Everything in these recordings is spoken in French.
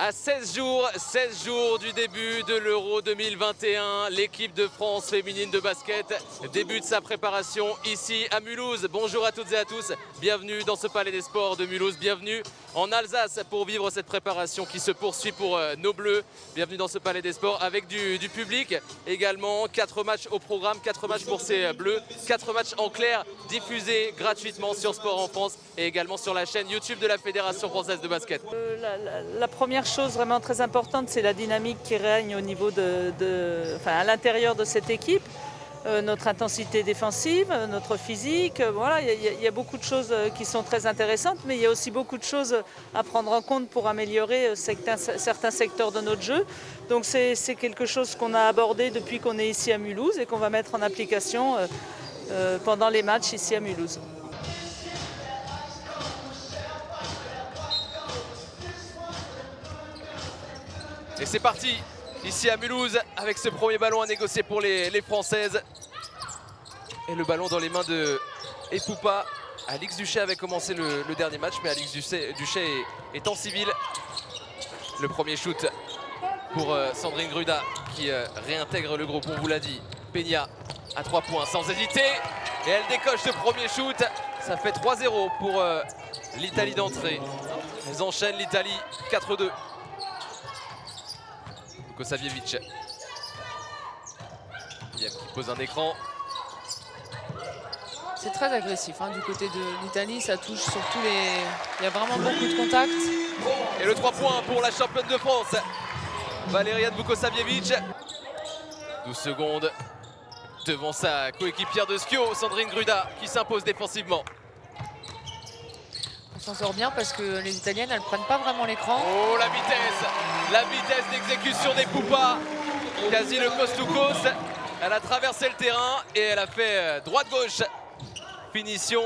À 16 jours du début de l'Euro 2021, l'équipe de France féminine de basket débute sa préparation ici à Mulhouse. Bonjour à toutes et à tous, bienvenue dans ce Palais des Sports de Mulhouse, bienvenue en Alsace pour vivre cette préparation qui se poursuit pour nos Bleus. Bienvenue dans ce Palais des Sports avec du public également. 4 matchs au programme, 4 matchs pour ces Bleus, 4 matchs en clair diffusés gratuitement sur Sport en France et également sur la chaîne YouTube de la Fédération française de basket. La première chose vraiment très importante, c'est la dynamique qui règne au niveau à l'intérieur de cette équipe. Notre intensité défensive, notre physique, voilà, il y a beaucoup de choses qui sont très intéressantes, mais il y a aussi beaucoup de choses à prendre en compte pour améliorer certains secteurs de notre jeu. Donc c'est quelque chose qu'on a abordé depuis qu'on est ici à Mulhouse et qu'on va mettre en application pendant les matchs ici à Mulhouse. Et c'est parti, ici à Mulhouse, avec ce premier ballon à négocier pour les Françaises. Et le ballon dans les mains de Epoupa. Alix Duché avait commencé le dernier match, mais Alix Duché est en civil. Le premier shoot pour Sandrine Gruda, qui réintègre le groupe, on vous l'a dit. Peña à 3 points, sans hésiter. Et elle décoche ce premier shoot. Ça fait 3-0 pour l'Italie d'entrée. Elles enchaînent l'Italie, 4-2. Vukosavljevic qui pose un écran. C'est très agressif du côté de l'Italie, ça touche sur tous les... Il y a vraiment beaucoup de contacts. Et le 3 points pour la championne de France, Valériane Vukosavljevic. 12 secondes devant sa coéquipière de Schio, Sandrine Gruda, qui s'impose défensivement. On s'en sort bien parce que les Italiennes, elles ne prennent pas vraiment l'écran. Oh, la vitesse d'exécution des Poupas, quasi le coast-to-coast. Elle a traversé le terrain et elle a fait droite-gauche. Finition,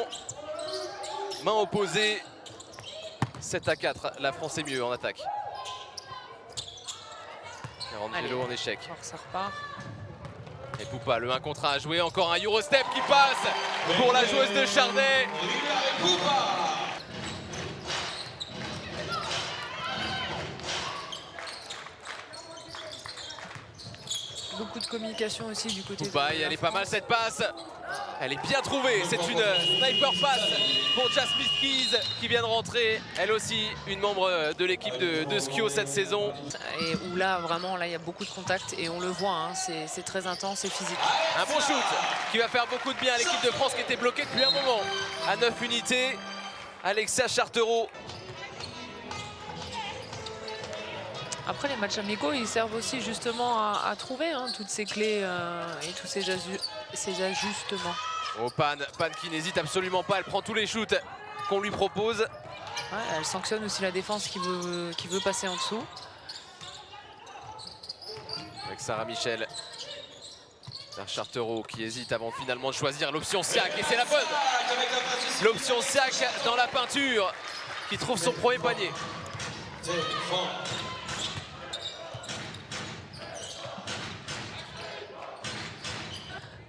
main opposée, 7-4, la France est mieux en attaque. Angelo en échec. Ça repart. Et Poupa, le 1 contre 1 à jouer, encore un Eurostep qui passe pour la joueuse de Charnay. Beaucoup de communication aussi du côté Poupa, elle est pas mal cette passe. Elle est bien trouvée, c'est une sniper pass pour Jasmine Keys qui vient de rentrer. Elle aussi, une membre de l'équipe de Schio cette saison. Et où là, vraiment, là, il y a beaucoup de contacts et on le voit, c'est très intense et physique. Un bon shoot qui va faire beaucoup de bien à l'équipe de France qui était bloquée depuis un moment. À 9 unités, Alexia Chartereau. Après, les matchs amicaux, ils servent aussi justement à trouver toutes ces clés et tous ces ajustements. Oh, Pan qui n'hésite absolument pas, elle prend tous les shoots qu'on lui propose. Ouais, elle sanctionne aussi la défense qui veut passer en dessous. Avec Sarah Michel. Vers Chartereau qui hésite avant finalement de choisir l'option Siak. Et c'est la bonne! L'option Siak dans la peinture qui trouve son premier panier.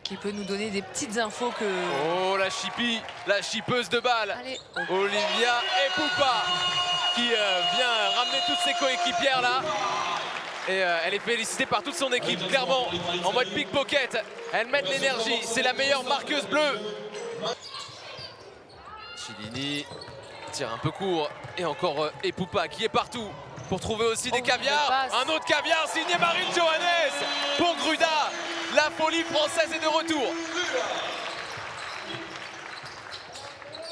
Qui peut nous donner des petites infos que... Oh, la chippie, la chippeuse de balle. Allez. Olivia Epoupa qui vient ramener toutes ses coéquipières là. Et elle est félicitée par toute son équipe, clairement, en mode pickpocket. Elle met de l'énergie, c'est la meilleure marqueuse bleue. Chilini tire un peu court. Et encore Epoupa qui est partout pour trouver aussi des caviars. Un autre caviar signé Marine Johannes pour Gruda. La folie française est de retour.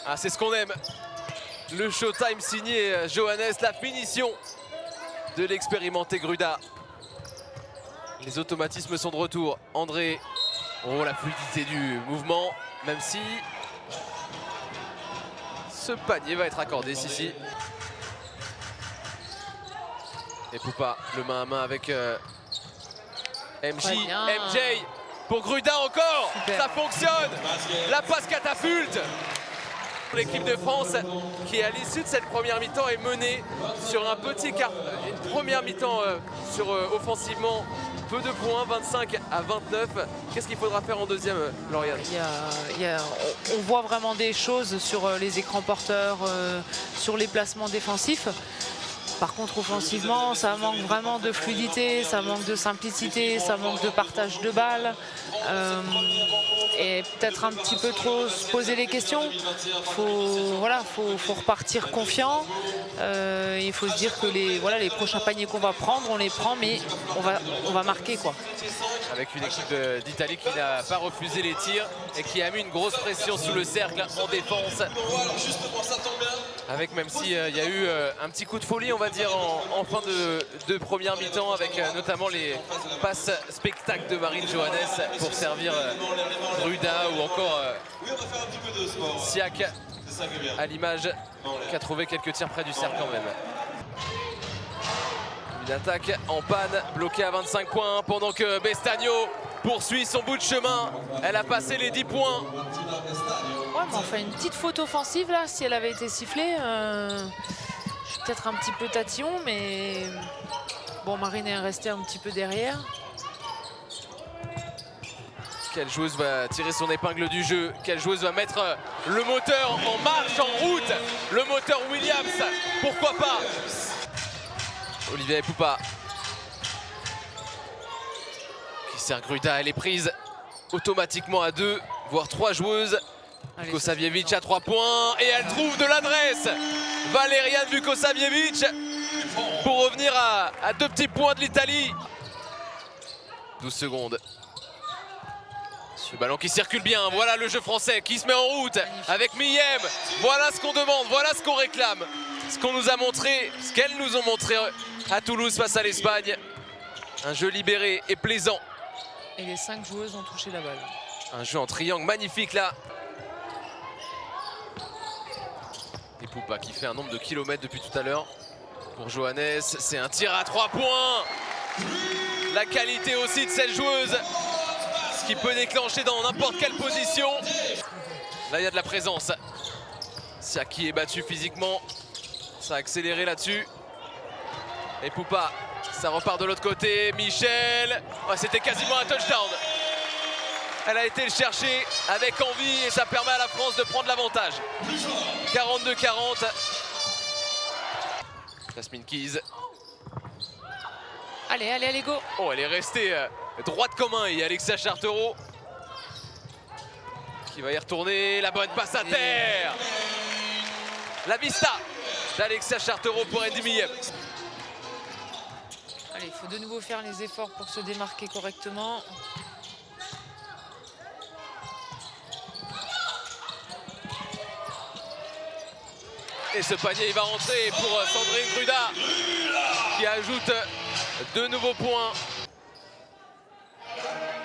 Ah, c'est ce qu'on aime. Le showtime signé Johannes, la finition de l'expérimenté Gruda. Les automatismes sont de retour. André, oh la fluidité du mouvement, même si ce panier va être accordé, si. Et Poupa, le main à main avec MJ pour Gruda encore. Super. Ça fonctionne. La passe catapulte. L'équipe de France qui à l'issue de cette première mi-temps est menée sur un petit quart. Une première mi-temps offensivement, peu de points, 25-29. Qu'est-ce qu'il faudra faire en deuxième, Lauriane? On voit vraiment des choses sur les écrans porteurs, sur les placements défensifs. Par contre, offensivement, ça manque vraiment de fluidité, ça manque de simplicité, ça manque de partage de balles. Et peut-être un petit peu trop se poser les questions. Faut repartir confiant. Il faut se dire que les prochains paniers qu'on va prendre, on les prend, mais on va marquer, quoi. Avec une équipe d'Italie qui n'a pas refusé les tirs et qui a mis une grosse pression sous le cercle en défense. Avec, même s'il y a eu un petit coup de folie, on va dire, en fin de première mi-temps, avec notamment les passes spectacles de Marine Johannes pour servir Gruda ou encore Siak, à l'image, qui a trouvé quelques tirs près du cercle quand même. Une attaque en panne, bloquée à 25 points, pendant que Bestagno poursuit son bout de chemin. Elle a passé les 10 points. Ouais, mais enfin, une petite faute offensive là, si elle avait été sifflée, je suis peut-être un petit peu tatillon, mais bon, Marine est restée un petit peu derrière. Quelle joueuse va tirer son épingle du jeu? Quelle joueuse va mettre le moteur en marche, en route? Le moteur Williams, pourquoi pas? Olivia Epoupa qui sert Gruda, elle est prise automatiquement à 2, voire 3 joueuses. Vukosavljevic à 3 points et elle trouve de l'adresse. Valeriane Vukosavljevic pour revenir à 2 petits points de l'Italie. 12 secondes. Ce ballon qui circule bien, voilà le jeu français qui se met en route avec Miyem. Voilà ce qu'on demande, voilà ce qu'on réclame. Ce qu'on nous a montré, ce qu'elles nous ont montré à Toulouse face à l'Espagne. Un jeu libéré et plaisant. Et les 5 joueuses ont touché la balle. Un jeu en triangle magnifique là. Epoupa qui fait un nombre de kilomètres depuis tout à l'heure. Pour Johannes, c'est un tir à 3 points. La qualité aussi de cette joueuse, ce qui peut déclencher dans n'importe quelle position. Là, il y a de la présence. Siaki est battu physiquement. Ça a accéléré là-dessus. Epoupa, ça repart de l'autre côté. Michel, oh, c'était quasiment un touchdown. Elle a été le chercher avec envie et ça permet à la France de prendre l'avantage. 42-40. Jasmine Keys. Allez, go. Oh, elle est restée droite comme un. Et Alexia Chartereau qui va y retourner. La bonne passe à terre. La vista d'Alexia Chartereau pour Andy Miyem. Allez, il faut de nouveau faire les efforts pour se démarquer correctement. Et ce panier, il va rentrer pour Sandrine Gruda qui ajoute 2 nouveaux points.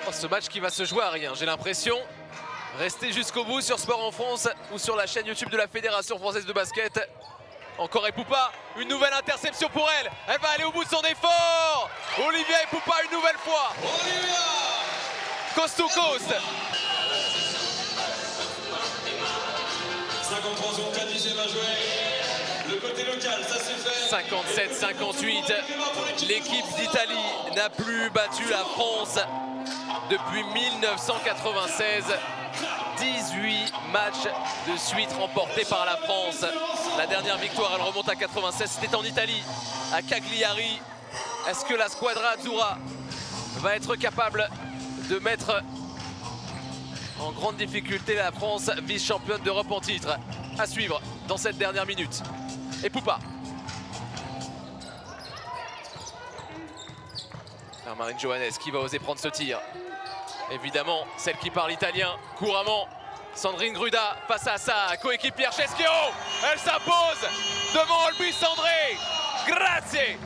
Oh, ce match qui va se jouer à rien, j'ai l'impression. Restez jusqu'au bout sur Sport en France ou sur la chaîne YouTube de la Fédération Française de Basket. Encore Epoupa, une nouvelle interception pour elle. Elle va aller au bout de son effort. Olivia Epoupa une nouvelle fois. Coast to coast. 53 secondes, Kadijé va jouer. Le côté local, ça c'est fait. 57-58. L'équipe d'Italie n'a plus battu la France depuis 1996. 18 matchs de suite remportés par la France. La dernière victoire, elle remonte à 96. C'était en Italie, à Cagliari. Est-ce que la squadra Azzurra va être capable de mettre en grande difficulté la France, vice-championne d'Europe en titre? À suivre dans cette dernière minute. Epoupa. Marine Johannes qui va oser prendre ce tir. Évidemment, celle qui parle italien couramment. Sandrine Gruda face à sa coéquipière Ceschio. Elle s'impose devant Olbis André. Grazie.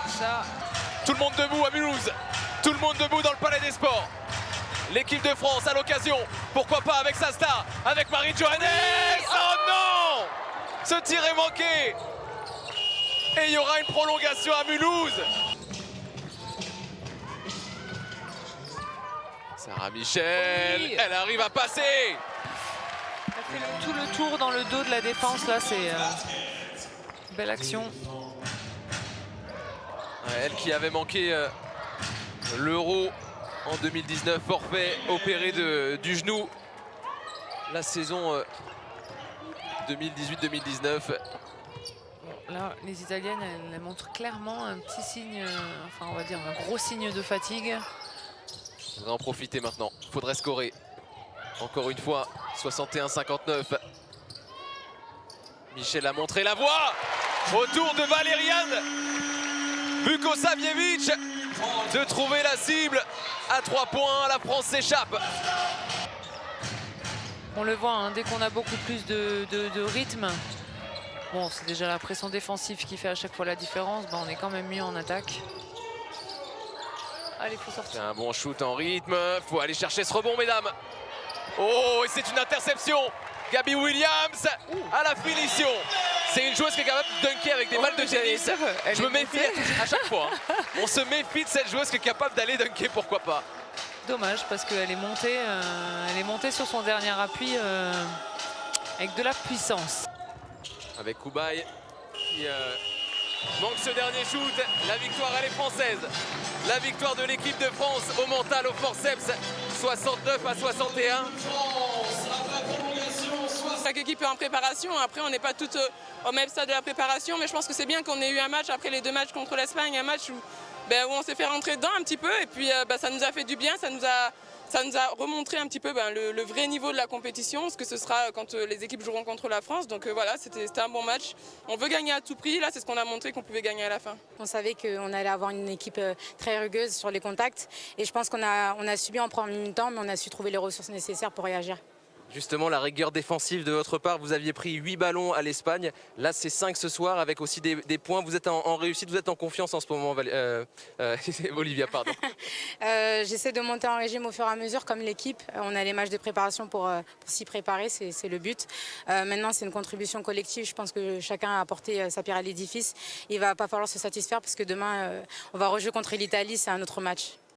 Ça. Tout le monde debout à Mulhouse. Tout le monde debout dans le Palais des Sports. L'équipe de France à l'occasion. Pourquoi pas avec sa star, avec Marine Johannes. Oh non! Ce tir est manqué. Et il y aura une prolongation à Mulhouse. Sarah Michel, oui. Elle arrive à passer. Elle fait tout le tour dans le dos de la défense, là, c'est belle action. Elle qui avait manqué l'Euro en 2019, forfait opéré du genou. La saison 2018-2019. là, les Italiennes, elles montrent clairement un petit signe, enfin on va dire un gros signe de fatigue. Il faudrait en profiter maintenant. Il faudrait scorer. Encore une fois, 61-59. Michel a montré la voie. Autour de Valériane Vukosavljevic de trouver la cible. À 3 points, la France s'échappe. On le voit, hein, dès qu'on a beaucoup plus de rythme, bon, c'est déjà la pression défensive qui fait à chaque fois la différence. Ben, on est quand même mieux en attaque. Allez, il faut sortir. C'est un bon shoot en rythme. Il faut aller chercher ce rebond, mesdames. Oh, et c'est une interception. Gabby Williams à la finition. C'est une joueuse qui est capable de dunker avec des balles de tennis. Je me méfie à chaque fois. Hein. On se méfie de cette joueuse qui est capable d'aller dunker, pourquoi pas. Dommage parce qu'elle est montée sur son dernier appui avec de la puissance. Avec Koubaï qui manque ce dernier shoot. La victoire, elle est française. La victoire de l'équipe de France au mental, au forceps, 69-61. Chaque équipe est en préparation. Après, on n'est pas toutes au même stade de la préparation, mais je pense que c'est bien qu'on ait eu un match après les 2 matchs contre l'Espagne, un match où on s'est fait rentrer dedans un petit peu et puis ça nous a fait du bien, ça nous a remontré un petit peu le vrai niveau de la compétition, ce que ce sera quand les équipes joueront contre la France. Donc voilà, c'était un bon match. On veut gagner à tout prix, là c'est ce qu'on a montré qu'on pouvait gagner à la fin. On savait qu'on allait avoir une équipe très rugueuse sur les contacts et je pense qu'on a subi en premier mi-temps, mais on a su trouver les ressources nécessaires pour réagir. Justement, la rigueur défensive de votre part, vous aviez pris 8 ballons à l'Espagne. Là, c'est 5 ce soir avec aussi des points. Vous êtes en réussite, vous êtes en confiance en ce moment, Olivia, pardon. J'essaie de monter en régime au fur et à mesure comme l'équipe. On a les matchs de préparation pour s'y préparer, c'est le but. Maintenant, c'est une contribution collective. Je pense que chacun a apporté sa pierre à l'édifice. Il ne va pas falloir se satisfaire parce que demain, on va rejouer contre l'Italie, c'est un autre match.